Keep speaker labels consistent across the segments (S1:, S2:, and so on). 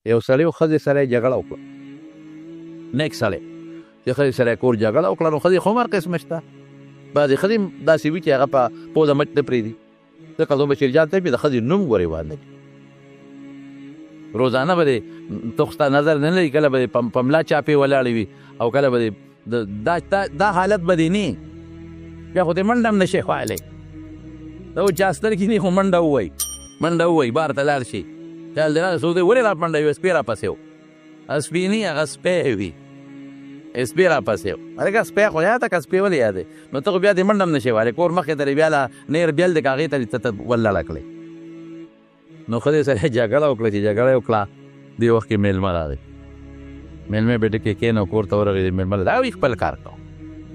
S1: یو سړی او ښځې سره یې جګړه وکړه، نیک سړی چې ښځې سره یې کور جګړه وکړه، نو ښځې خو هم هر قسمه شته. بعضې ښځې هم داسې وي چې هغه په پوزه مچ نه پرېږدي. ځکه زه بشیرجان ته د ښځې نوم ګورې واده دي، روزانه به دې ته ستا نظر نه لري، کله به دې په ملا چاپې ولاړې وي او کله به دې دا حالت به دې نه بیا خو دې منډه هم نه شي خوایلی. ته و چا سترګې نه خو منډه ووایي، منډه ووایي بار ته لاړ شي. چل دې راغی څوک دی ولې را منډه وي، سپی راپسې و. سپی نه هغه سپی وي، سپی راپسې و. هلکه سپی خو یاده که سپی ولې یادې، نو ته خو بیا دې منډه هم نه شي وهلی، کور مخکې ته دې بیا له نیر بیل دی که هغې ته دې ته ولړه کړې. نو ښځې سره یې جګړه وکړه، چې جګړه یې وکړه دې وخت کې میلمه راغی. میلمه بیټه کې کېنو کور ته ورغېدې، میلمه دا وایي خپل کار کوه.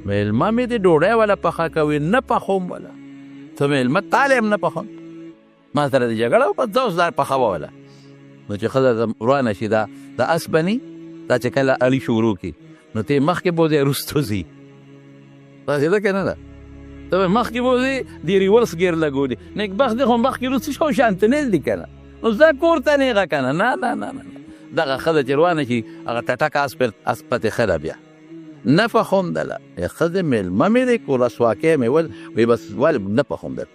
S1: میلمه مې دې ډوډۍ والا پخه کوي، نه پخوم والا ته میلمه تالی هم نه پخوم، ما سره دې جګړه وکړه، ځه اوس دا پخوه والا. نو چې ښځه روانه شي دا اس بني دا چې کله اړي شروع کړي نو ته یې مخکې بوځې وروستو ځي. داسې ده که نه ده؟ ته به مخکې بوځې د ریورس ګیر لګولي، نیکبخت دی خو مخکې وروستو شو شانتنیل دي که نه، نو ځه کور ته نیغه که نه. نه نه نه نه دغه ښځه چې روانه شي هغه ټټکه اس پتې ښه ده بیا نه پخوم دله. ښځې میلمه مې دی کور رسواکۍ مې ول وایي بس ولې نه پخوم دله،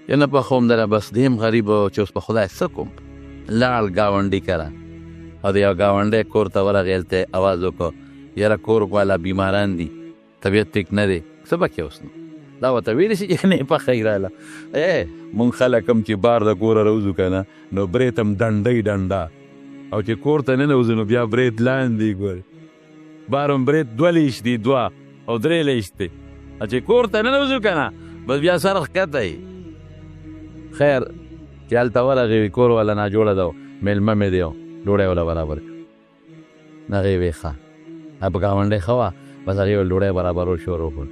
S1: یا نه پخوم دله. بس دی هم غریب و چې اوس په خدای څه کوم. لاړ ګاونډي کره او د یو ګاونډی کور ته ورغی، هلته یې اواز وکړو یاره کور والا بیماران دي، طبیعت ټیک نه دی، څه به کې اوس نو دا ورته ویلی شي چې نه پخی راله. مونږ خلک هم چې بار د کوره راوځو که نه نو برېت هم ډنډۍ ډنډه، او چې کور ته ننوځو نو بیا برېت لاندې ګورې، بار هم برېت 2 لیش دي 2 او 3 لیش دی، او چې کور ته ننوځو که نه بس بیا سر ښکته یي. خیر چې هلته ورغې کور والا ناجوړه ده، میلمه مې دی ډوډۍ والا برابر کړه. هغې وې ښه په ګاونډۍ ښه وه، بس هغې ول ډوډۍ برابرول شروع کړل.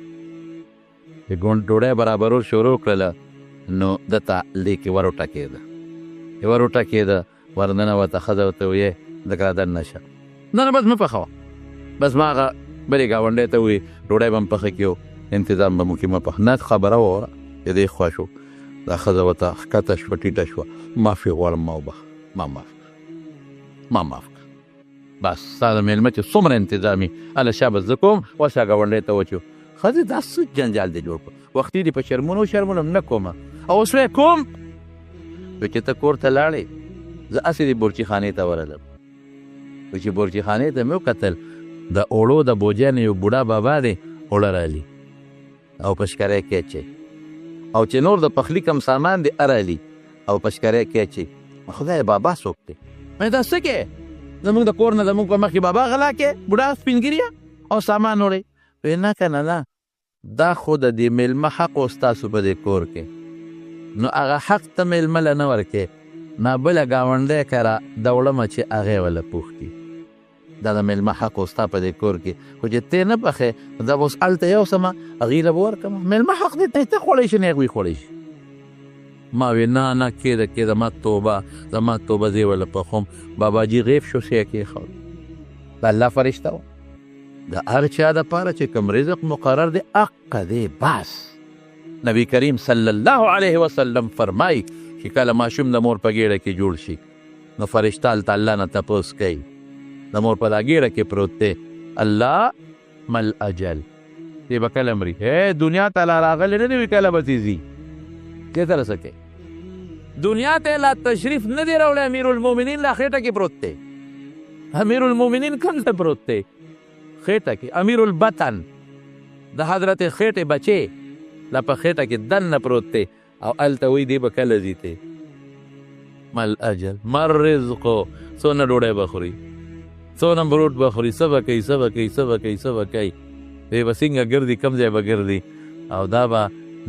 S1: چې ډوډۍ برابرول شروع کړله نو ده ته لیکې ور وټکېده، چې ور وټکېده ور ننوته، ښځه ورته ویې لږ را دننه شه، نه نه بس مه پخوه. بس ما هغه بلې ګاونډۍ ته وویل ډوډۍ به م پخه کړو، انتظام به مو کړي، مه پخه. نه خبره ووره چې دې خوا شو، دا ښځه ورته ښکته شوه، ټیټه شوه، معافي غواړم ما وبخ، ما معاف کړه. بس ستا د میلمه چې څومره انتظامي هله شا به زه کوم، اوس هغه ګاونډۍ ته وچو ښځې دا څه جنجال دی جوړ کړو، وختي دې په شرمونو شرمونم نه کومه، او اوس وی کوم وی چې ته کور ته لاړې، زه هسې دې بورچي خانې ته ورغلم. وی چې بورچي خانې ته مې وکتل د اوړو د بوجۍ نه یو بوډا بابا دی اوړه رالي او په شکری کې اچوي، او چې نور د پخلي کم سامان دی ارالي او په شکری کې اچوي. خدای بابا څوک دی؟ مې دا څه کې زمونږ د کور نه زمونږ په مخکې بابا غلا کې بوډا سپینګیریه او سامان وړی. وی نه که نه نه دا خو د دې میلمه حق و ستاسو په دې کور کې، نو هغه حق ته میلمه له نه ورکې، نه بله ګاونډی کره دوړمه چې هغې وله پوخ کړي. دا د میلمه حق و ستا په دې کور کې، خو چې ته نه پخې دا به اوس هلته یوسمه هغې له به ورکړمه. میلمه حق دی ته خوړی شي نه هغوی خوړی شي. ما وی نه نه کېده زما توبه زه یې وله پخوم. باباجي غیب شو سی یې کېښود، د الله فرشته و، د هر چا دپاره چې کوم رزق مقرر دی حق دی بس. نبی کریم صلی الله علیه وسلم فرمایي چې کله ماشوم د مور په ګېډه کې جوړ شي نو فرشته هلته الله نه تپوس کوي د مور په دا ګېډه کې پروت دی، الله مل اجل دی به کله مري، دنیا ته لا راغلی نه دی وي کله به ځي دې ته له څه کوي، دنیا ته لا تشریف نه دی راوړی، امیر المؤمنین لا خېټه کې پروت دی. امیر المؤمنین کوم ځای پروت دی؟ خېټه کې. امیر البطن د حضرت خېټې بچې لا په خېټه کې دننه پروت دی، او هلته وایي دی به کله ځي ته مل اجل مر رزقو، څونه ډوډۍ به خوري، څونه بروټ به خوري، څه به کوي څه به کوي څه به کوي څه به کوي، دی به څنګه ګرځي کوم ځای به ګرځي، او دا به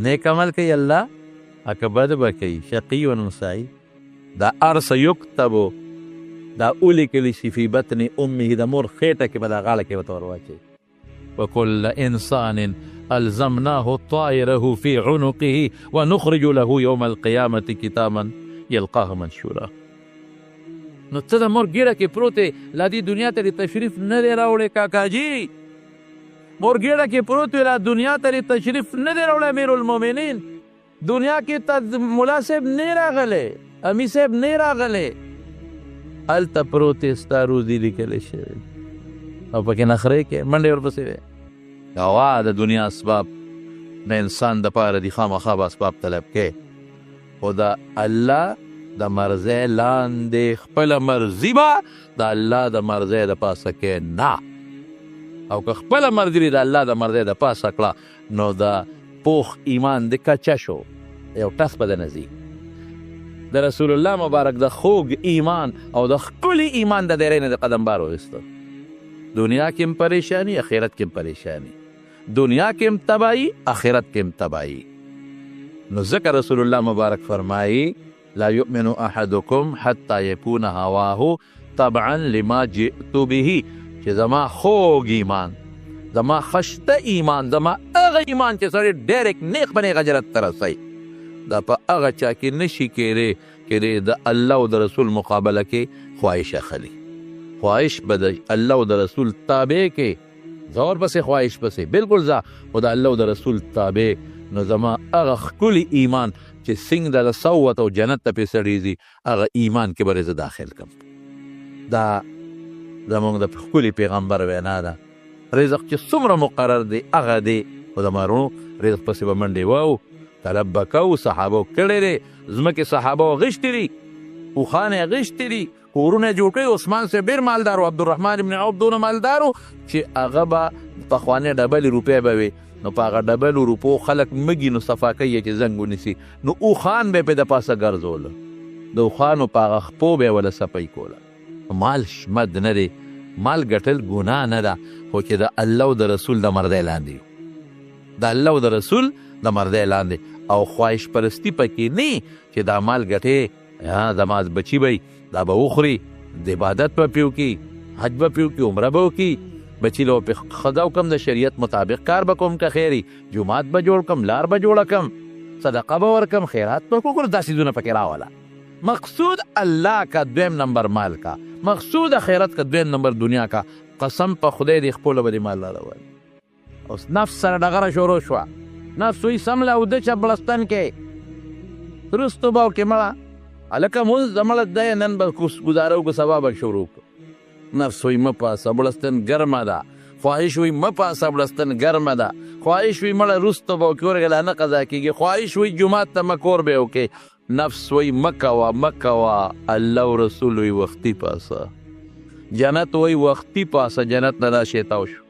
S1: نیک عمل کوي الله که بد به کوي، شقي و سعید. دا هر څه یکتبو دا ولیکلی شي فی بطن امه، د مور خېټه کې به دا غاړه کې ورته ور واچوي. وکل انسان الزمناه طائره فی عنقه ونخرج له یوم القیامة کتابا یلقاه منشورا. نو ته د مور ګیره کې پروت دی، لا دې دنیا ته تشریف نه دی راوړی کاکاجي، مور ګیره کې پروت دی، لا دنیا ته تشریف نه دی راوړی امیر المؤمنین، دنیا کې ته ملا صاحب نه راغلی، امي صاحب نه راغلی، هلته پروت دی ستا روزي لیکلی شوی او پکې نخرې کې منډې ورپسې وی هوا د دنیا اسباب د انسان دپاره دي خامخا به اسباب طلب کې خو د الله د مرضی لاندې خپله مرضي به د الله د مرضی د پاسه کې نه او که خپله مرضي د الله د مرضی د پاسه کړه نو د پوخ ایمان د کچه شو یو ټس به دنه ځي د رسول الله مبارک د خوږ ایمان او د ښکلي ایمان د دیرې نه د قدم بار وایسته دنیا کې هم پریشانی آخرت کې هم پریشانی دنیا کې هم تباهي آخرت کې هم تباهي نو ځکه رسول الله مبارک فرمایي لا يؤمن احدكم حتى يكون هواه طبعا لما جئت به چې زما خوږ ایمان زما خشته ایمان زما هغه ایمان چې سړی ډایرکټ نیغ په نیغه جنت ته رسوي دا په هغه چا کې نشي کېدی د الله او د رسول مقابله کې خواهش اخلي خواهش به د الله او د رسول تابع کې زور پسې خواهش پسې بالکل ځه خو د الله او د رسول تابع نو زما هغه ښکلي ایمان چې څنګه د صوت او جنت ته پې سړی ځي هغه ایمان کې به زه داخل کړم دا زموږ د ښکلي پیغمبر وینا ده رزق چې څومره مقرر دی هغه دی خو د مارونو رزق پسې به منډې وو طلب به کوو صحابو کړی دی ځمکې صحابو غشتي دي اوښان یې غشتي دي کورونه جوړ کړي عثمان صاحب ډېر مالدار و عبدالرحمن ابن عوف دونه مالدار و چې هغه به پخوانۍ ډبلې روپۍ به وي نو په هغه ډبلو روپو خلک مږي نو صفا کوي چې زنګ ونیسي نو اوښان به یې پې د پاسه ګرځوله د اوښانو په هغه خپو به یې وله صفی کوله مال شمد نه دی مال ګټل ګناه نه ده خو چې د الله او د رسول د مردۍ لاندې د الله او د رسول د مردۍ لاندې او خواهش پرستی پکې نه چې دا مال ګټې زما بچي به دا به وخوري د عبادت به پې وکړي حج به پې وکړي عمره به وکړي بچی لو په خدا کم د شریعت مطابق کار به کوم که خیری جماعت به جوړ کم لار به جوړه کم صدقه به ورکم خیرات به وکړو دا څیزونه پکې راوله مقصود الله کا دویم نمبر مال کا مقصود خیرت کا دویم نمبر دنیا کا قسم په خدای دی خپله به دې مال راوړل اوس نفس سره ډغره شروع شوه نفس وی سمله اوده چې بلستان کې رستو به وکړې مړه هلکه مونځ د مړه دی نن به ګزاره وکړو سبا به شروع کړو نفس وی مپاسه بلستن ګرمه ده خواهش وی مپاسه بلستن ګرمه ده خواهش وی مړه رستو به وکړې ورګله نه قضا کېږي خواهش وی جماعت ته مکور به وکړې نفس وی مکوه الله و رسول وی وختي پاسه جنت وی وختي پاسه جنت نه دا شیتاو شو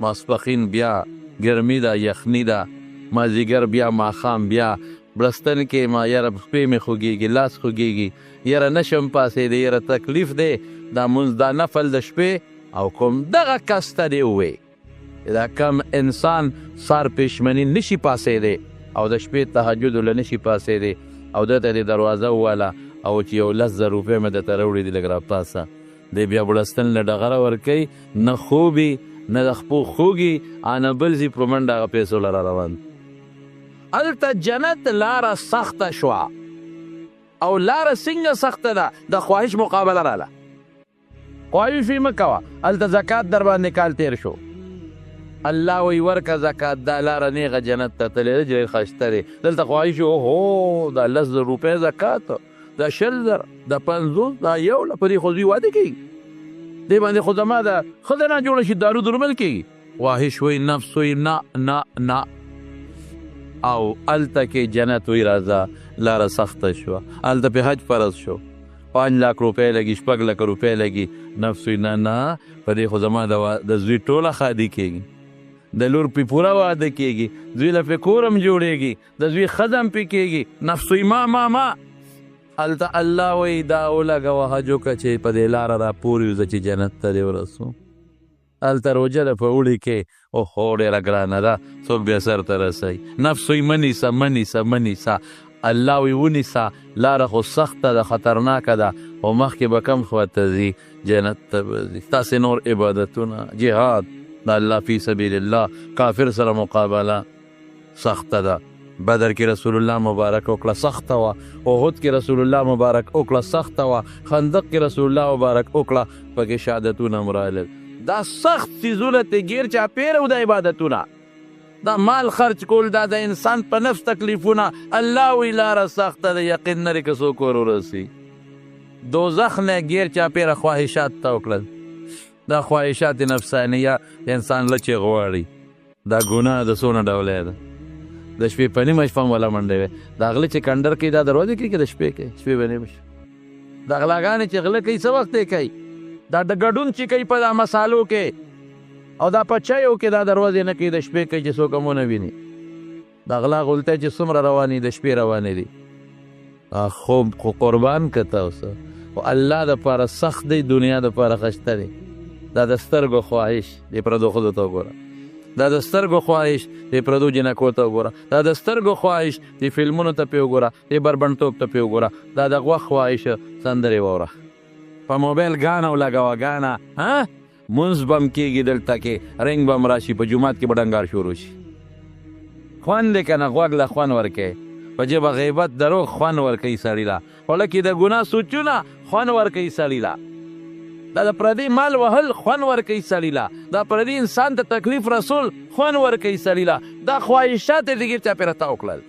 S1: ماسپخین بیا ګرمي ده یخني ده مازدیګر بیا ماښام بیا بلستن کې ما یاره شپې مې خوږېږي لاس خوږېږي یاره نشم پاسېدی یاره تکلیف دی دا مونځ دا نفل د شپې او کوم دغه کس ته دې ووې دا کم انسان سار پېشمني نشي پاسېدی او د شپې تهجد له نشي پاسېدی او ده ته دې دروازه وواله او چې یو 10,000 روپۍ مې درته راوړي دي لږ راپاسه دی بیا بړستن له ډغره ورکوي نه خوبي نه د خپو خوږي انه بل ځي په منډه هغه پیسو له را روان هلته جنت لاره سخته شوه او لاره څنګه سخته ده د خواهش مقابله راله خواهش وي مه کوه هلته زکات در باندې کال تیر شو الله وی ورکه زکات دا لاره نیغه جنت ته تللی ده ډېر ښایسته دی دلته خواهش اوهو دا 10,000 روپۍ زکات دا 20,000 دا 50 دا یو له په دې خو دوی واده کوي دې باندې خو زما د ښځه نه جوړه شي دارو درمل کېږي خواهش وی نفس وی نه او هلته کې جنت وی راځه لاره سخته شوه هلته پې حج فرض شو 5 लाख روپۍ لګي 6 لک روپۍ لګي نفس وی نه په دې خو زما د زوی ټوله ښادي کېږي د لور پې پوره واده کېږي زوی له پې کور هم جوړېږي د زوی ښځه هم پې کېږي نفس وی ما هلته الله وی دا ولګوه حج وکړه چې په دې لاره راپورې وځه چې جنت ته دې ورسو هلته روژه ده په اوړي کې اوهو ډېره ګرانه ده څوک بیا سر ته رسوي نفس وی منیسه الله وی ونیسه لاره خو سخته ده خطرناکه ده خو مخکې به کم خواته ځي جنت ته به ځي تاسې نور عبادتونه جهاد د الله فی سبیل الله کافر سره مقابله سخته ده بدر کې رسول الله مبارک وکړه سخته وه احد کې رسول الله مبارک وکړه سخته وه خندق کې رسول الله مبارک وکړه پکې شهادتونه مرالل دا سخت څیزونه ته ګیر چاپېره و د عبادتونه دا مال خرچ کول دا د انسان په نفس تکلیفونه الله وی لاره سخته ده یقین لري که څوک ور ورسي دوزخ نه غیر چاپیره خواهشات ته وکړل. دا خواهشات نفسانیه د انسان لچې غواړي. دا ګناه د څونه ډوله ده. د شپې په نیمه شپه هم ولا منډې وې. دا غله چې کنډر کوي دا دروازې کوي که د شپې کوي؟ شپې به نیمه شپه. دا غلاګانې چې غله کوي څه وخت یې کوي؟ دا د ګډون چې کوي په دا مسالو کې او دا په چایو کې دا دروازې نه کوي، د شپې کوي چې څوک هم ونه ویني. دا غلا غلطۍ چې څومره روانې د شپې روانې دي. خو قربان که تاسو خو الله دپاره سخت دی، دنیا دپاره ښایسته دی. دا د سترګو خواهش د پردو ښځو ته وګوره، دا د سترګو خواهش د پردو جنکو ته وګوره، دا د سترګو خواهش د فلمونو ته پې وګوره، د بربنډتوب ته پې وګوره، دا د غوښ خواهش سندرې واوره. په موبایل ګانا او لګوه ګانا، مونځ به م کېږي دلته کې، رنګ به م راشي، په جومات کې به ډنګار شروع شي. خوند دی که نه؟ غوږ له خوند ورکوي. په ژبه غیبت دروغ خوند ورکوي سړي له. خوله کې د ګناه سوچونه خوند ورکوي سړي له. دا د پردي مال وهل خوند ورکوي سړي له. دا پردي انسان ته تکلیف رسول خوند ورکوي سړي له. دا خواهشات یې دګیر چاپېره تا وکړل.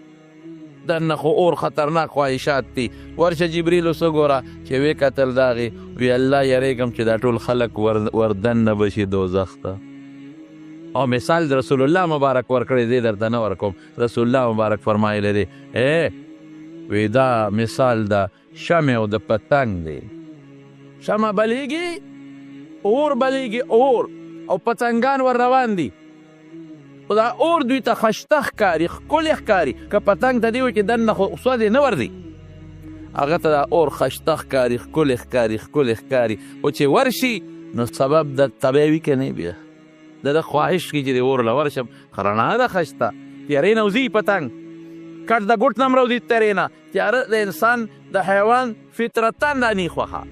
S1: دننه خو اور خطرناک خواهشات دي. ورشه جبریل اوس وګوره چې ویې کتل د هغې وی الله یریږم چې دا ټول خلک وردننه به شي دوزخ ته. او مثال د رسول الله مبارک ورکړی دی، درته نه ورکوم. رسول الله مبارک فرمایلی دی وی دا مثال د شمع او د پتنګ دی. شمع بلیږي، اور بلیږي، اور او پتنګان ور روان دي. خو دا اور دوی ته خشته ښکاري، ښکلې ښکاري. که پتنګ ته دې وایي چې دننه خو سودې نه ورځي، هغه ته دا اور خشته ښکاري، ښکلې ښکاري، ښکلې ښکاري. خو چې ورشي نو سبب د تبی وي که نه بیا د خواهش کې چې د اور له ورشم رڼا ده ښایسته. تیارې نه وځي پتنګ، کټ د ګوټ نه م راوځي تیارې نه. تیاره د انسان د حیوان فطرتا راني خوښه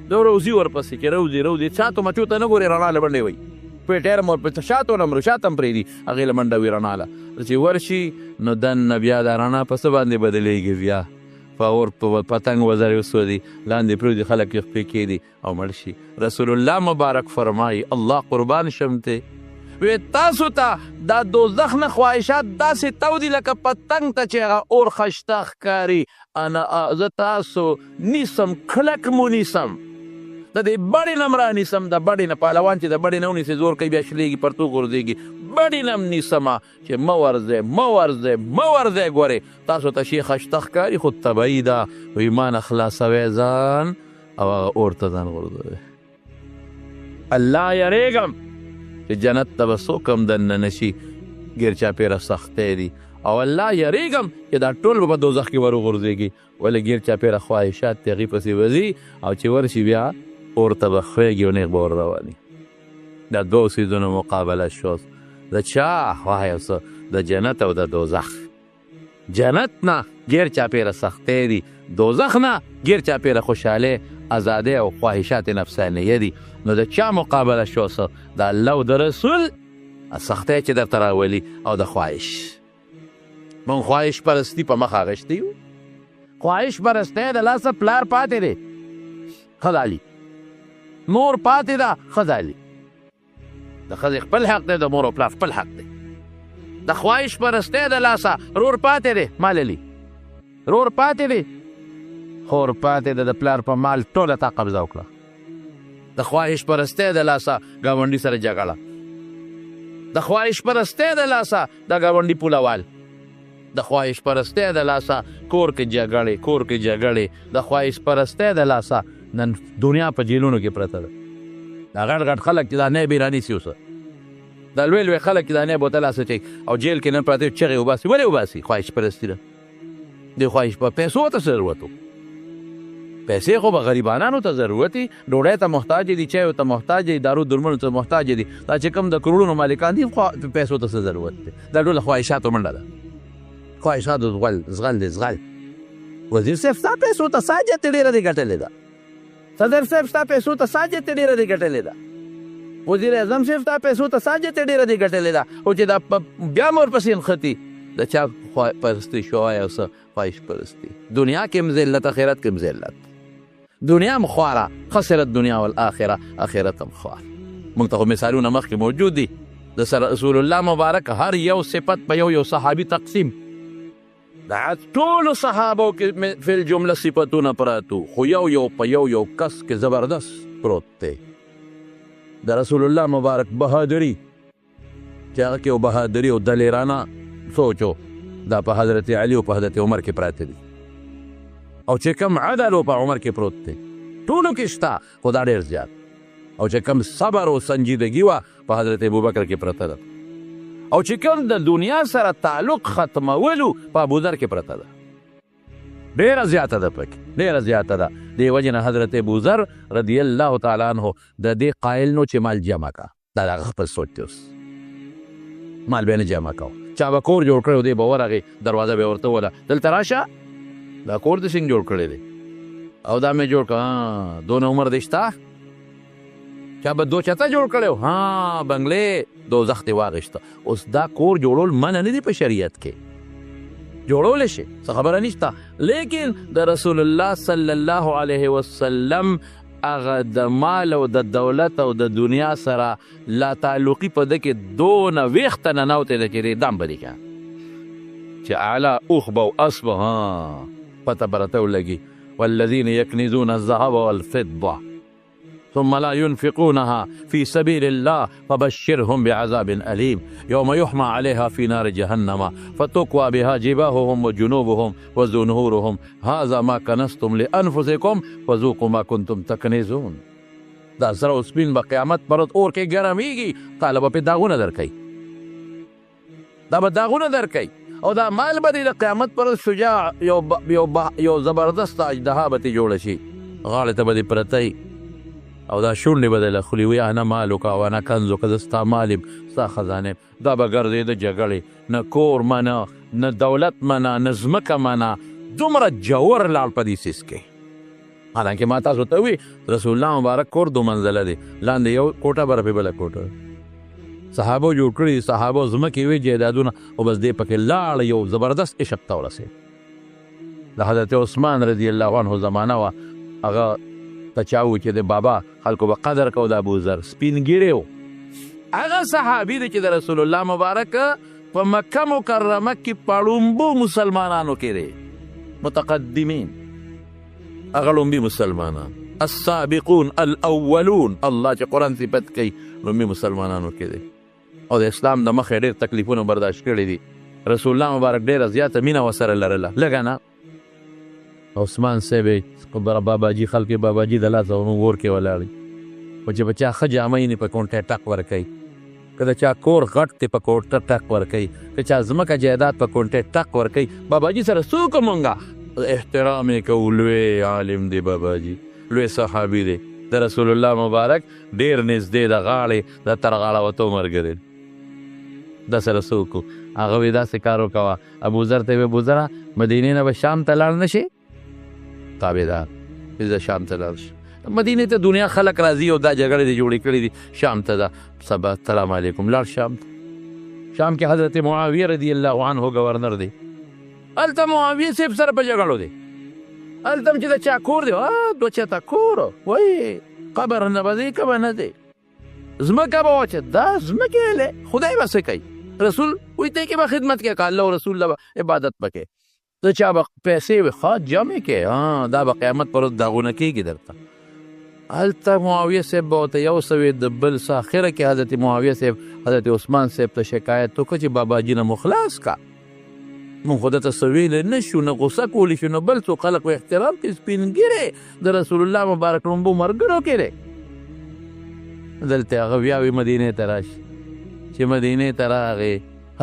S1: دا روزي ورپسې چې روزي چاتو مچو ته نه ګورې، رڼا له منډې وایي. پیټیر م ورپسې شاتو نه مرو، شاته م پرېږدي، هغې له منډه وي رڼا له. چې ورشي نو دننه بیا دا رڼا په څه باندې بدلېږي؟ بیا په اور په پتنګ وزرې وسودي، لاندې پرېږدي، خلک یې خپې کېدي او مړ شي. رسول الله مبارک فرمایي، الله قربان شم ته، وی تاسو ته دا دوزخ نه خواهشات داسې تودي لکه پتنګ ته چې هغه اور خشته ښکاري. زه تاسو نیسم، کلک مو نیسم، د دې بړې نه م رانیسم. د بړې نه پهلوان چې د بړې نه ونیسي زور کوي، بیا شلېږي، پرتو غورځېږي. بړې نه م نیسمه چې مه ورځئ، مه ورځئ، مه ورځئ. ګورې تاسو ته شي خشته ښکاري، خو طبعي ده. ایمان خلاصوئ ځان او هغه اور ته ځان غورځوئ. الله یریږم چې جنت ته به څوک هم دننه نه شي، ګیر چاپېره سختۍ دي. او الله یریږم چې دا ټول به په دوزخ کې ور وغورځېږي، ولې ګیر چاپېره خواهشات د هغې پسې وځي او چې ورشي بیا اور ته به خویږي او نیغ به ور رواني. دا دوو څیزونو مقابله شوز د چا وایو څه؟ د جنت او د دوزخ. جنت نه ګیر چاپېره سختۍ دي، دوزخ نه ګیر چاپېره خوشحالۍ، ازادۍ او خواهشات نفسانیه دي. نو د چا مقابله شو څه؟ د الله او د رسول سختۍ چې درته راولي او د خواهش. مونږ خواهش پرستي په مخ اخیستی یو. خواهش پرستی د لاسه پلار پاتې دی، ښځالي مور پاتې ده، ښځالي. د ښځې خپل حق دی، د مور او پلار خپل حق دی. د خواهش پرستی د لاسه رور پاتې دی، ماللي رور پاتې دی، خور پاتې ده، د پلار په مال ټوله تا قبضه وکړه. د خواهش پرستی د لاسه ګاونډي سره جګړه، د خواهش پرستی د لاسه د ګاونډي پولوال، د خواهش پرستی د لاسه کور کې جګړې، د خواهش پرستی د لاسه نن دنیا په جیلونو کې پرته ده. دا غټ غټ خلک چې دا نه به رانیسي، اوسه دا لوی لوی خلک چې دا نه بوتل اچوي او جیل کې نن پراته چغې وباسي. ولې وباسي؟ خواهش پرستي ده. د خواهش په پیسو ته ضرورت و، پیسې خو به غریبانانو ته ضرورت دي، ډوډۍ ته محتاج دي، چایو ته محتاج دي، دارو درملو ته محتاج دي. دا چې کوم د کروڑونو مالکان دي پیسو ته څه ضرورت دی؟ دا ټول خواهشاتو منډه ده. خواهشاتو زغل دی، زغل. وزیر صاحب ستا پیسو ته ساجت ډېره دې ګټلې ده، صدر صاحب ستا پیسو ته ساجت ډېره دې ګټلې ده، وزیر اعظم صاحب ستا پیسو ته ساجت ډېره دې ګټلې ده. او چې دا بیا م ورپسې نښتي د چا پرستي شوی او څه خواهش پرستي. دنیا کې م ذلت، آخرت کې م ذلت. دنیا م خواره، خسرت دنیا والآخره، آخرت هم خوار. موږ ته خو مثالونه مخکې موجود دي. د رسول الله مبارک هر یو صفت په یو صحابي تقسیم. دا ټولو صحابو کې فی الجمله صفتونه پراتو خو یو په یو کس کې زبردست پروت دی د رسول الله مبارک بهادري چې هغه کې یو بهادري او دلیرانه سوچو دا په حضرت علي او په حضرت عمر کې پراته دي او چې کوم عدل په عمر کې پروت دی ټولو کې شته خو دا ډېر زیات او چې کوم صبر او سنجیدګي وه په حضرت ابوبکر کې پرته ده او چې کوم د دنیا سره تعلق ختمولو په ابوذر کې پرته ده ډېره زیاته ده پکې ډېره زیاته ده دې وجې نه حضرت ابوذر رضی الله تعالی عنه د دې قایل نو چې مال جمع کا دا د هغه خپل سوچ دی اوس مال به نه جمع کوو چا به کور جوړ کړی و دی به ورغې دروازه به ورته وله دلته راشه دا کور دې څنګه جوړ کړی دی او دا مې جوړ کړه دونه عمر دې شته چا به دو چته جوړ کړی و ها بنګلې دوزخ دې واغېسته اوس دا کور جوړول منع نه دي په شریعت کې جوړولی شي څه خبره نشته لیکن د رسول الله صلی الله علیه وسلم هغه د مال او د دولت او د دنیا سره لا تعلقي په ده کې دونه ویښته ننوتې ده چې دې دم به دې که چې اعلی اوښ به او اسب به پته به راته ولګي والذین یکنزون الذهب والفضة ثم لا ينفقونها في سبيل الله فبشرهم بعذاب أليم يوم يحمى عليها في نار جهنم فتكوى بها جباههم وجنوبهم وظهورهم هذا ما كنزتم لأنفسكم فذوقوا ما كنتم تكنزون دا سره او سپین به قیامت پر ورځ اور کې ګرمیږي تاله به پې داغونه درکوي دا به داغونه درکوي او دا مال به د قیامت پر ورځ شجاع یو زبردست اجدها به ترې جوړه شي غاړې ته به دې پرته او دا شونډې به دله خولي وي انا مالک او انا کنزک زه ستا مال یم ستا خزانه دا به ګرځېده جګړې نه کور منه نه دولت منه نه ځمکه منه دومره جوور لاړ په دې سیس کې حالانکه ما تاسو ته وي رسول الله مبارک کور دو منزله دی لاندې یو کوټه به رپې بله کوټه صحابو جوړ کړي صحابو ځمکې وي جایدادونه او بس دې پکې لاړ یو زبردست عشق ته ورسېد د حضرت عثمان رضی الله عنه زمانه وه هغه ته چا و چې د بابا خلکو به قدر کو د ابوذر سپین ږیری و هغه صحابي دی چې د رسول الله مبارک په مکه مکرمه کې پړومبو مسلمانانو کې دی متقدمین هغه لومبي مسلمانان السابقون الاولون الله چې قرآن صفت کوي لومبي مسلمانانو کې دی او د اسلام د مخې ډېر تکلیفونه برداشت کړي دي رسول الله مبارک ډېره زیاته مینه ورسره لرله لږه نه عثمان صاحب باباجي خلک باباجي د لاسه ور کې ولاړي خو چې به چا ښه جامه یې په کونټه ټک ورکوي که د چا کور غټ دی په کونټه ټک ورکوي که چا ځمکه جایداد په کونټه ټک ورکوي باباجي سره څوک مونږه احترام یې کوو لوی عالم دی باباجي لوی صحابي دی د رسول الله مبارک ډېر نږدې د غاړې د تر غاړه وتو ملګری د سره څوک هغه وایي داسې کار وکوه ابوذر ته یې وایي ابوذره مدینې نه به شام ته لاړ نه شي تابعدار زه شام ته لاړ شم مدینې ته دنیا خلک راځي او دا جګړې دې جوړې کړې دي شام ته ده سبا سلام علیکم لاړ شام ته شام کې حضرت معاویه رضی الله عنه گورنر دی هلته معاویه صاحب سره په جګړو دی هلته هم چې د چا کور دی دوه چاته کور وایي قبر نه به ځي که به نه دی ځمکه به واچه دا ځمکې هلې خدای به څه کوي رسول وایي دی کې به خدمت کې که الله او رسول له به عبادت پکې د چا به پیسې وي ښه جمع کې دا به قیامت پر ورځ داغونه کېږي درته هلته معاویه صاحب به ورته یو څه وي د بل څه اخره کې حضرت معاویه صاحب حضرت عثمان صاحب ته شکایت وکړه چې باباجي نه مو خلاص کا مونږ خو درته څه ویلی نه شو نه غوسه کولی شو نه بل څوک خلک به احترام کړي سپین ږیری د رسول الله مبارک لومبو ملګرو کې دی دلته هغه بیا وي مدینې ته راشي چې مدینې ته راغې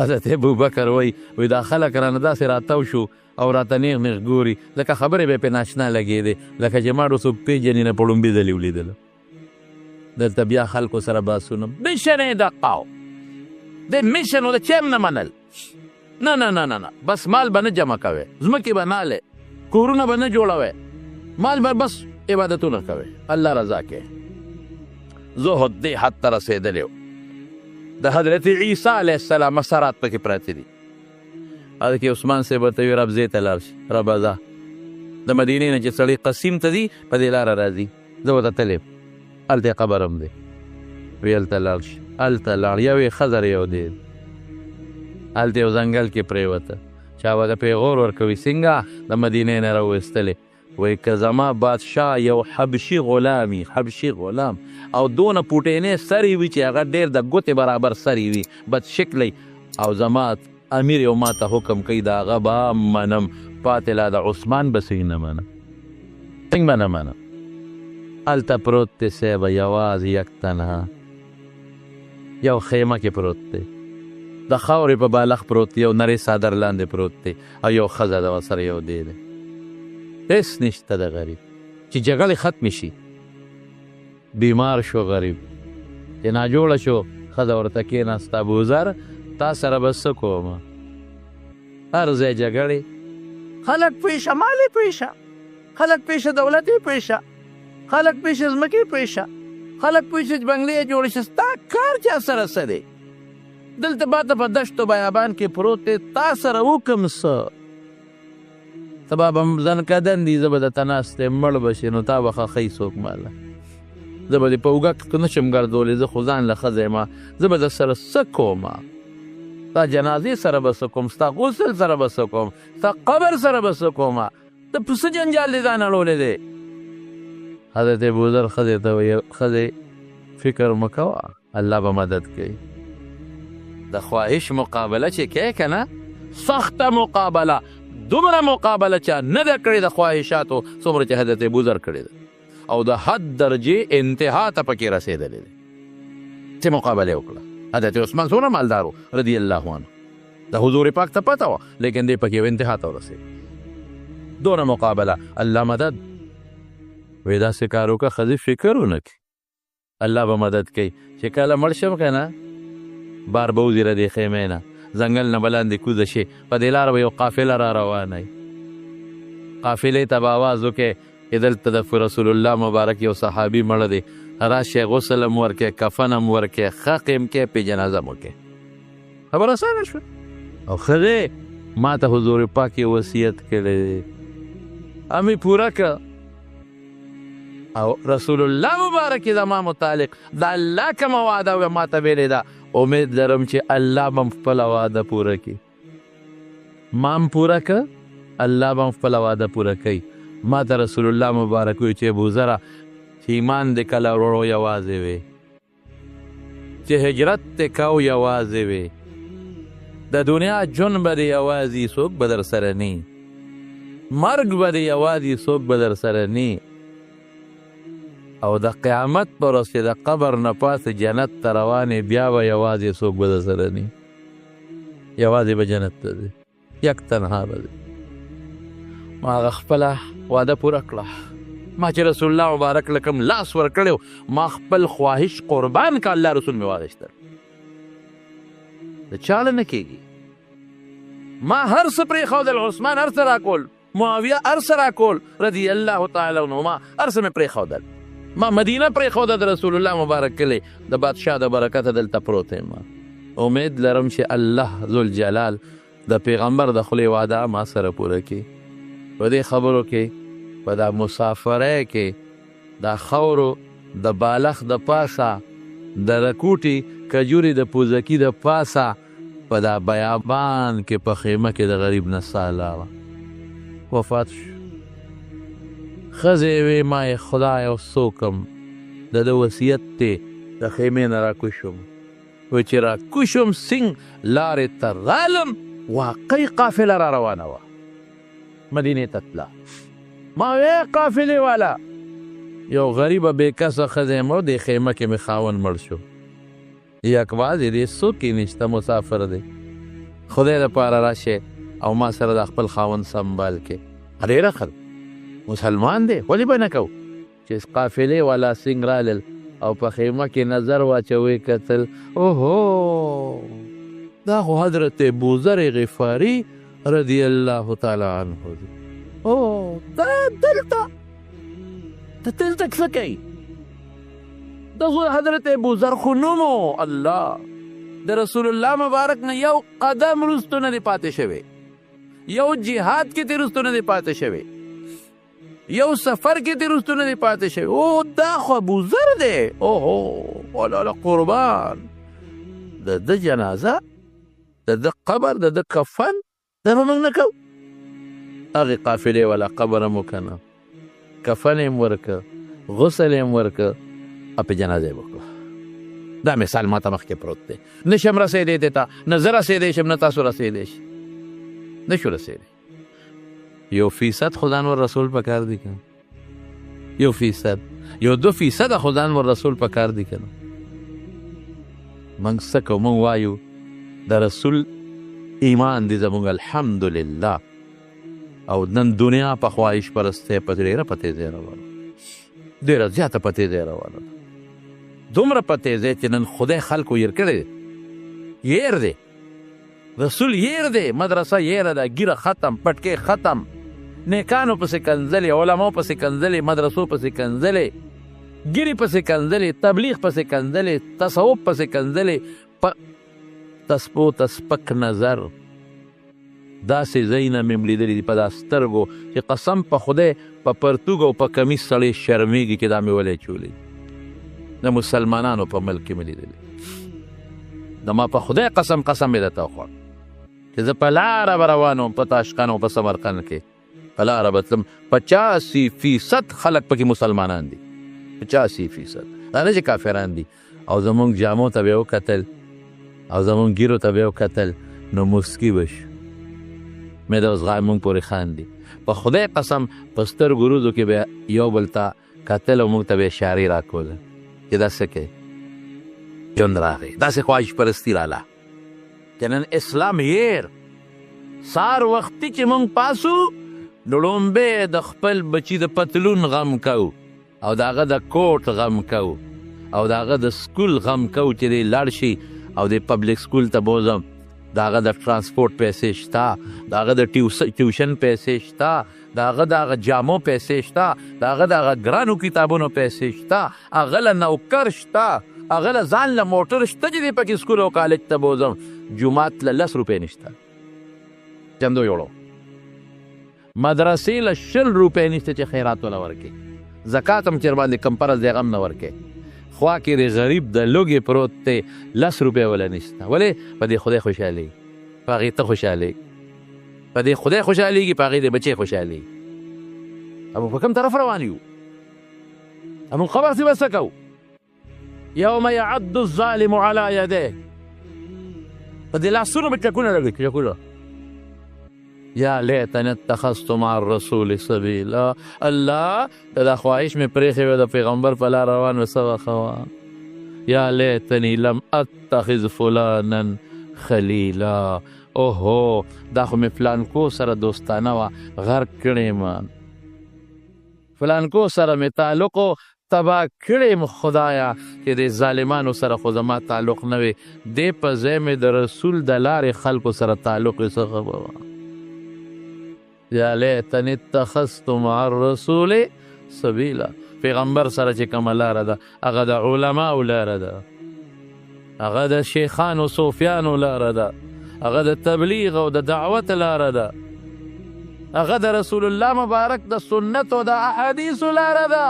S1: حضرت ابوبکر وایي دا خلک رانه داسې راتاو شو او راته نیغ نیغ ګوري لکه خبرې به پې ناشنا لګېدې لکه چې ما ډوسو پېژنې نه په لومبي ځلې ولیدله دلته بیا خلکو سره باسونه میشن یې دقه و د میشن و د چا هم نه منل نه نه نه نه بس مال به نه جمع کوئ ځمکې به نه هلې کورونه به نه جوړوئ مال به بس عبادتونه کوئ الله رضا کې زهد دې حد ته رسېدلی و د حضرت عیسی علیه السلام اثرات پکې پراته دي هغه کې عثمان صاحب ورته وایي رب ځای ته لاړ شي ربه ځه د مدینې نه چې سړی قسیم ته ځي په دې لاره راځي زه ورته تللی هلته یې قبر هم دی وایي هلته لاړ شي هلته لاړ یو یې ښځه یو دی هلته یو ځنګل کې پرېوته چا به د پیغور ورکوي څنګه د مدینې نه راویستلې وایي که زما بادشاه یو حبشي غلام وي حبشي غلام او دونه پوټینې سرې وي چې هغه ډېر د ګوتې برابر سرې وي بد شکلی او زما امیر یو ما ته حکم کوي د هغه به منم پاتې لا د عثمان به صحیح نه منم څنګه به نه منم هلته پروت دی صیبه یوازې یک تنها یو خیمه کې پروت دی د خاورې په بالښت پروت دی یو نرۍ څادر لاندې پروت دی او یو ښځه ده ورسره یو دی دی هېڅ نشته د غریب چې جګړې ختمې شي بیمار شو غریب چې ناجوړه شو ښځه ورته کېناسته ابوذر تا سره به څه کوم هر ځای جګړې خلک پیشه مال یې پیشه خلک پیشه دولت یې پیشه خلک پیشه ځمکې پیشه خلک پیشه بنګلې یې جوړې شي ستا کار چا سره څه دی دلته باته په دشتو بیابان کې پروت دی تا سره وکم څه ته به ځان کدن دي زه به درته ناست یم مړ به شې نو تا به ښخی څوک ماله زه به دې په اوږه نه شم ګرځولی زه خو ځان له ښځه یم زه به در سره څه کوم ستا جنازې سره به څه کوم ستا غسل سره به څه کوم ستا قبر سره به څه کوم ته په څه جنجال دې ځان اړولی دی حضرت ابوذر ښځې ته وایي ښځې فکر مه کوه الله به مدد کوي د خواهش مقابله چې کوې که نه سخته مقابله دومره مقابله چا نه ده کړې د خواهشاتو څومره چې حضرت ابوذر کړې ده او د حد درجې انتها ته پکې رسېدلی دی چې مقابله وکړه حضرت عثمان څومره مالدار و رضی الله عنه د حضور پاک ته پته وه لیکن دی پکې یو انتها ته ورسېد دونه مقابله الله مدد وایي داسې کار وکړه ښځې فکر ونه کړي الله به مدد کوي چې کله مړ شم که نه بار به وځي د دې خیمې نه ځنګل نه بلاندې کوزه شي په دې لاره به یو قافله را روانه وي قافلې ته به آواز وکړې چې دلته د رسول الله مبارک یو صحابي مړه دی راشئ غسل هم ورکړئ کفن هم ورکړئ خق هم کړئ پې جنازه هم وکړئ خبره اسانه شوه او ښځې ما ته حضور پاک یې وصیت کړی دی همې پوره کړه او رسول الله مبارک زما متعلق د الله کومه وعده ما ته ویلې ده امید لرم چې الله به م خپله وعده پوره کړي ما هم پوره که الله به م خپله وعده پوره کوي ما ته رسول الله مبارک وایي چې ابوذره چې ایمان دې کله وروړو یوازې وې چې هجرت دې کو یوازې وې د دنیا ژوند به دې یوازې څوک به در سره نی مرګ به دې یوازې څوک به در سره نی او د قیامت پر ورځ چې د قبر نه پاسه جنت ته روانې بیا به یوازې څوک به در سره نی یوازې به جنت ته ځې یک تنها به ځې ما هغه خپله وعده پوره کړه ما چې رسول الله مبارک له کوم لاس ورکړی ما خپل خواهش قربان که الله رسول مې واغېستل د چاله نه کېږي ما هر څه پرېښودل عثمان هر څه راکول معاویه هر څه راکول رضی الله تعالی عنهما هر څه مې پرېښودل ما مدینه پرېښوده د رسول الله مبارک کلی د بادشاه د برکته دلته پروت یم امید لرم چې الله ذوالجلال د پیغمبر د خولې وعده ما سره پوره کړي په دې خبرو کې په دا مسافرۍ کې دا خاورو د بالښت د پاسه د رکوټي کجوري د پوزکي د پاسه په دا بیابان کې په خیمه کې د غریب نه ساه لاړه وفات شو ښځې وې ما یې خدای او څوکم د ده وصیت دی د خیمې نه راکوز شوم وایي چې راکوز شوم سنګ لارې ته رالم واقعي قافله را روانه وه مدینې ته تله ما وی قافلې والا یو غریبه بېکسه ښځه یم او دې خیمه کې مې خاوند مړ شو یکواز دې څوک یې نشته مسافر دی خدای دپاره راشئ او ما سره د خپل خاوند سنبال کې ډېره ښه مسلمان دی ولې به نه کوو چې قافلې والا سنګ رالل او په خیمه کې نظر واچوي کتل اوهو دا خو حضرت ابوذر غفاري رضی الله تعالی عنه دی او دا دلته ته دلته څه کوي دا خو حضرت ابوذر خو نوم الله د رسول الله مبارک نه یو قدم وروسته نه دی پاتې شوی یو جهاد کې دې وروسته نه دی پاتې شوی یو سفر کې دې وروسته نه دی پاتې شوی او دا خو ابوذر دی اوهو ولاله قربان د ده جنازه د ده قبر د ده کفن دا به موږ نه کوو. هغې قافلې والا قبر هم وکنه، کفن یې هم ورکه، غسل یې هم ورکه، او په جنازه یې وکړه. دا مثال ما ته مخکې پروت دی. نه شم رسېدی دې ته، نه زه رسېدی شم، نه تاسو رسېدی شي، نه شو رسېدی. 1% خو ځان ور رسول پکار دی که 1%، 2% خو ځان ور رسول پکار دی که نه. موږ څه کوو؟ موږ وایو د رسول ایمان دی زموږ الحمدلله، او نن دنیا په خواهش پرستۍ په ډېره په تیزۍ روانه، ډېره زیاته په تیزۍ روانه ده. دومره په تیزۍ چې نن خدای خلکو ير کړی دی، ير دی، رسول ير دی، مدرسه يره ده، ګیره ختم، پټکې ختم، نیکانو پسې کنځلې، علماو پسې کنځلې، مدرسو پسې کنځلې، ګیرې پسې کنځلې، تبلیغ پسې کنځلې، تصوف پسې کنځلې، تسپو تسپک نظر. داسې ځایونه مې لیدلي دي په دا سترګو چې قسم په خدای په پرتوګ او په کمیس سړی شرمېږي چې دا مې ولې چولې. د مسلمانانو په ملک کې مې لیدلي. د ما په خدای قسم مې درته وخوړ چې زه په لاره به روان وم، په تاشقند او په سمرقند کې په لاره به تلم. 85% خلک پکې مسلمانان دي، 85%. دا نه چې کافران دي. او زمونږ جامو ته به یې وکتل او زمونږ ګیرو ته به یې وکتل، نو مسکي به شو. مې د اوس غای مونږ پورې خاندي. په خدای قسم په سترګو روزو کې به یو بل ته کتل او مونږ ته به یې اشارې راکوله چې دا څه کوې، ژوند راغی. داسې خواهش پرستي راله چې نن اسلام ير. سار وختي چې مونږ پاسو، نو لومبې د خپل بچي د پتلون غم کوو، او د هغه د کوټ غم کوو، او د هغه د سکول غم کوو چې دی لاړ شي او د پبلیک سکول ته بوځم. د هغه د ټرانسپورټ پیسې شته، د هغه د ټیوشن پیسې شته، د هغه د هغه جامو پیسې شته، د هغه د هغه ګرانو کتابونو پیسې شته، هغه له نوکر شته، هغه له ځان له موټر شته چې دی پکې سکول او کالج ته بوځم. جومات له 10 روپۍ نشته، چندو یوړو. مدرسې له 20 روپۍ نشته چې خیرات وله ورکې. زکات هم چې باندې کم فرض دی غم نه ورکې. خوا کې د غریب د لوږې پروت دی، 10 روپۍ وله نشته. ولې؟ په دې خدای خوشحالېږي، په هغې ته خوشحالېږي، په دې خدای خوشحالېږي، په هغې د بچې خوشحالېږي. موږ په کوم طرف روان یو؟ موږ خبر سي به څه کوو؟ یوم یعد الظالم علی یدیه. په دې لاسونو به چکونه لګوي، چکونه. یا لیتنی اتخذت مع الرسول سبیلا. الله دا خواهش مې پرېښې وه د پیغمبر په لار روان و، څه وښه وه. یا لیتنی لم اتخذ فلانا خلیلا. اوهو دا خو مې فلانکو سره دوستانه وه، غرق کړې ما، فلانکو سره مې تعلق تباه کړې م خدایا چې د ظالمانو سره خو زما تعلق نه وي. دې په ځای مې د رسول د لارې خلکو سره تعلق یې څه خبره وه. یا لیتنی اتخذت مع الرسول سبیلا. پیغمبر سره چې کومه لاره ده، هغه د علماو لاره ده، هغه د شیخانو صوفیانو لاره ده، هغه د تبلیغ او د دعوت لاره ده، هغه د رسول الله مبارک د سنت او د احادیثو لاره ده.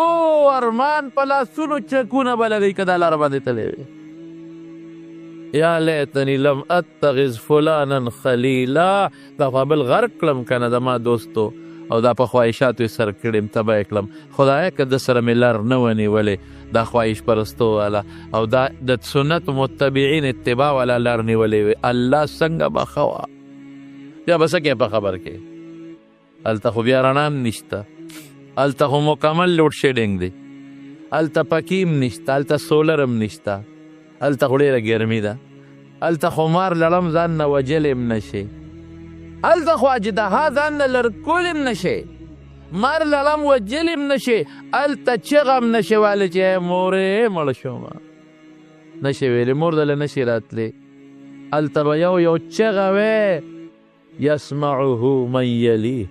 S1: او ارمان په لاسونو چکونه به لګوي که دا لاره باندې تللی وي. یا لیتنی لم اتخذ فلانا خلیلا. دا خو بل غرق کړم که نه د ما دوستو، او دا په خواهشاتو یې سر کړم، تباه یې کړم. خدایه که د سره مې لار نه ونیولې، دا خواهش پرستو والا او دا د سنت متبعین اتباع والا لار نیولې وي، الله څنګه به ښه وه. بیا به څه کوې په خبر کې؟ هلته خو بیا رڼا هم نشته، هلته خو مکمل لوډ شیډینګ دی، هلته پکیم نشته، هلته سولر هم نشته، هلته خو ډېره ګرمي ده، هلته خو مار لړم ځان نه وجل هم نشي، هلته خو اجدها ځان نه لرکول هم نشي، مار لړم وجل هم نشي، هلته چغه هم نشي والی چې مورې مړه شومه، نشي ویلې، مور دله نشي راتلی. هلته به یو چغه وی یسمعه من یلیه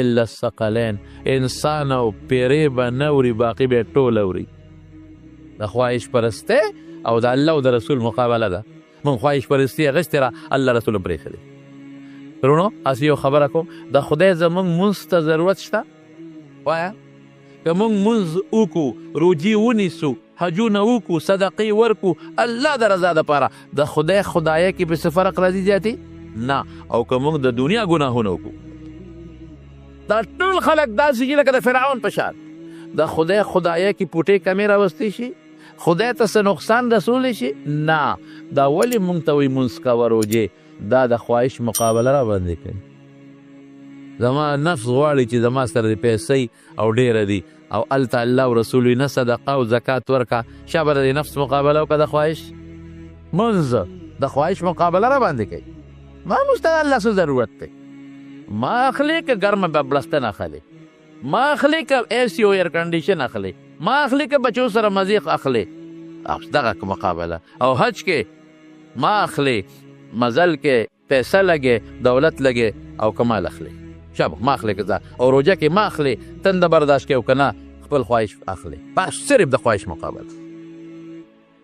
S1: الا الثقلین. انسان او پیری به نوري، باقي به ټول اوري. د خواهش پرسته او د الله او د رسول مقابله ده. من خواهش پرستی اغشتې را، الله رسول پرېښی دی. ورونو اسی یو خبره کوم، د خدای زموږ مونځ ته ضرورت شته؟ وایه که موږ مونځ وکړو، روجي ونیسو، حجونه وکړو، صدقې ورکړو الله د رضا دپاره، د خدای خدایه کې پسې فرق راځي زیاتې؟ نه. او که موږ د دنیا ګناهونه وکړو، دا ټول خلک داسې چې لکه د فرعون په شان د خدای خدایه کې پوټې کمې راوستی شي، خدای ته څه نقصان رسولی شي. نه، دا ولې موږ ته وایي مونځ کوه، روجې، دا د خواهش مقابله را باندې کوي. زما نفس غواړي چې زما سره د پیسې او ډېره دي او هلته الله او رسول وي نه صدقه او زکات ورکه، شابه د نفس مقابله وکړه د خواهش. مونځ د خواهش مقابله را باندې کوي. ما موږ ته الله څه ضرورت دی؟ ما اخلي که ګرمه بلستن اخلي، ما اخلي که اے سی او ایر کنډیشن اخلي، ما اخلي که بچو سره مزیق اخلي. دغه مقابله. او حج کې ما اخلي، مزل کې پیسه لګې، دولت لګې او کمال اخلي، شابه ما اخلي که ځه. او روجه کې ما اخلي، تنده برداشت کې او که نه خپل خواهش اخلي. بس صرف د خواهش مقابله.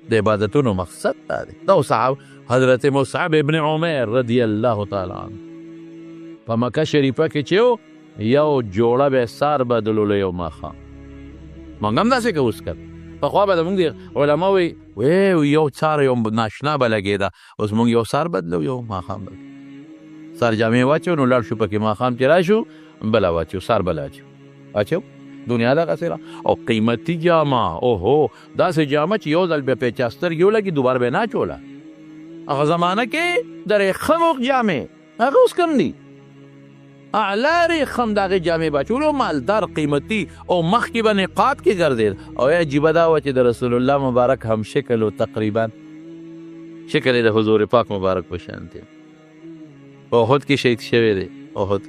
S1: د عبادتونو مقصد دا دی. دا صحابه حضرت مصعب ابن عمر رضی الله تعالی عنه په مکه شریفه کې چې یو جوړه به سار بدلولو یو ماښام. موږ هم داسې کوو اوس که پخوا به زموږ د علما وایي یو څار یو ناشنا به لګېده، اوس موږ یو سار بدلو، یو ماښام بدلو. سار جامې واچو نو لاړ شو پکې، ماښام چې راشو بله واچو، سار بله واچو. دنیا دغسې را. او قیمتي جامه، اوهو داسې جامه چې یو ځل بیا پیچا سترګې ولګي دوباره به یې نه اچوله. هغه زمانه کې د ریخمو جامې هغه اوس کم دي، اعلی ریخم د هغې جامې به اچولو، مالدار قیمتي، او مخکې به نقاب کې ګرځېد. او عجیبه دا وه چې د رسول الله مبارک هم شکل و تقریبا شکل یې د حضور پاک مبارک په شان دی. په احد کې شهید شوی دی. احد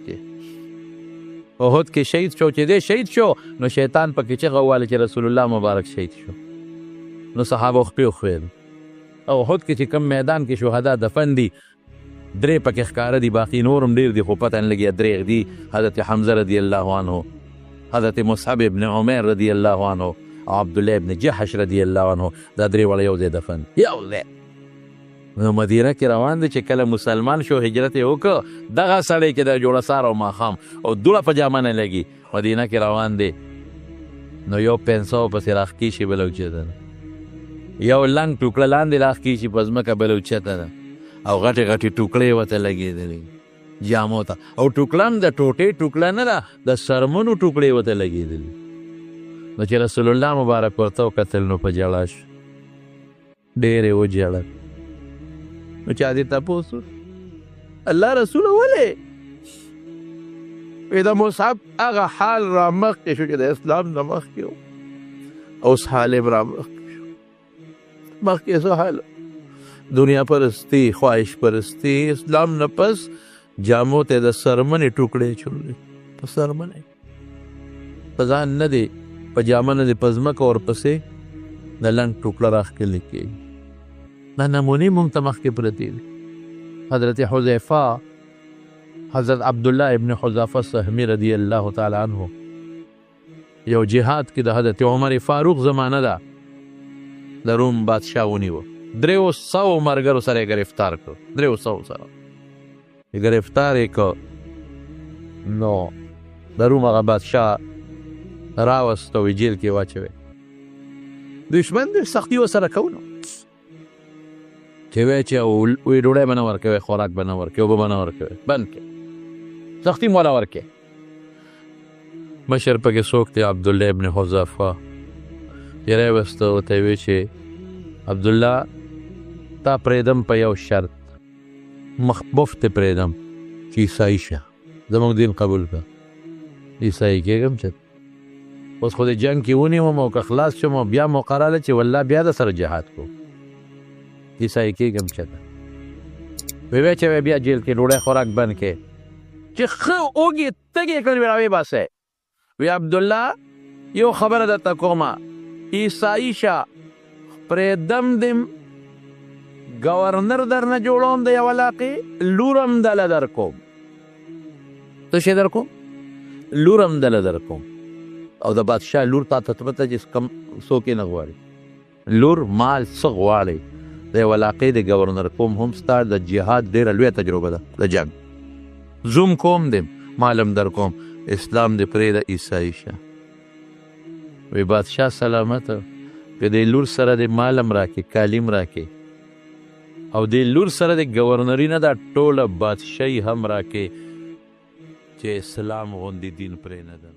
S1: کې شهید شو. چې دی شهید شو نو شیطان پکې چغه وواله چې رسول الله مبارک شهید شو. نو صحابه خپې وخوېل. او احد کې چې کم میدان کې شهدا دفن دي، درې پکې ښکاره دي، باقي نورم ډېر دي خو پته نه لګي درېغ دي. حضرت حمزه رضی الله عنه، حضرت مصعب ابن عمر رضی الله عنه او عبدالله ابن جحش رضی الله عنه، دا درې واړه یو ځای دفن. یو ځای نو مدینه کې روان دي. چې کله مسلمان شو هجرت یې وکړه، دغه سړی کې د جوړه سار او ماښام او دوړه په جامه نه لګي، مدینه کې روان دی. نو یو پنسو پسې راښکي شي بله اوچته ده، یو لنګ ټوکړه لاندې راښکي شي په ځمکه بله اوچته ده، او غټې غټې ټوکړې ورته لګېدلې جامو ته. او ټوکړه هم د ټوټې ټوکړه نه ده، د سرمنو ټوکړې ورته لګېدلې. نو چې رسول الله مبارک ورته وکتل نو په ژړا شو، ډېر یې وژړل. نو چا دې تپوس الله رسوله ولې؟ د مصعب هغه حال را مخکې شو چې د اسلام نه مخکې و، اوس حال یې را مخکې شو. مخکې څه حال؟ دنیا پرستی، خواهش پرستی. اسلام نه پس جامو ته د سرمنې ټوکړې چولې، په سرمنې په ځان نه دی، په جامه نه دی، په ځمکه ورپسې د لنډ ټوکړه راښکلې کېږي. دا نمونې مونږ ته مخکې پرتې دي. حضرت حذیفه، حضرت عبدالله ابن حذیفه سهمي رضی الله تعالی عنه یو جهاد کې د حضرت عمر فاروق زمانه ده، د روم بادشاه ونیوه، 300 مرګرو سره یې گرفتار کړ. 300 سره یې گرفتار یې کړ. نو د روم هغه بادشاه راوست او جیل کې واچوي. دشمن د سختي ورسره کوو چې وایي چې وایي ډوډۍ به نه ورکوي، خوراک به نه ورکوي، اوبه به نه ورکوي، بند کړي، سختي مو ونه ورکوي. مشر پکې څوک دی؟ عبدالله ابن حذیفه. یې راوسته ورته یې وایي چې عبدالله تا پرېږدم په یو شرط، مفت دې پرېږدم چې عیسایي شه، زموږ دین قبول کړه، عیسایي کېږم. چې اوس خو د جنګ کې ونیوم او که خلاص شم او بیا موقع راغله چې والله بیا د سره جهاد کوو، عیسایي کېږم. چېرته ویې چې بیا جیل کې ډوډۍ خوراک بند کړې، چې ښه اوږې تږې کړل راویې باسئ. وی عبدالله یو خبره درته کومه، عیسایي شه، پرېږدم دې، ګورنر درنه جوړوم د یو علاقې، لور هم دله در کوم. څه شی در کوم؟ لور هم دله در کوم. او د بادشاه لور تا ته پته چې کم څوک یې نه غواړي، لور مال څه غواړي، د یو علاقې د ګورنر کوم هم ستا د جهاد ډېره لویه تجربه ده، د جنګ زوم کوم دې، مال هم در کوم، اسلام دې پرېږده، عیسایي شه. وی بادشاه سلامته، که د لور سره د مال هم راکړي، کالي هم راکړي، او د لور سره د گورنري نه دا ټوله بادشاهي هم راکې چې اسلام غوندې دین پرې نه ده.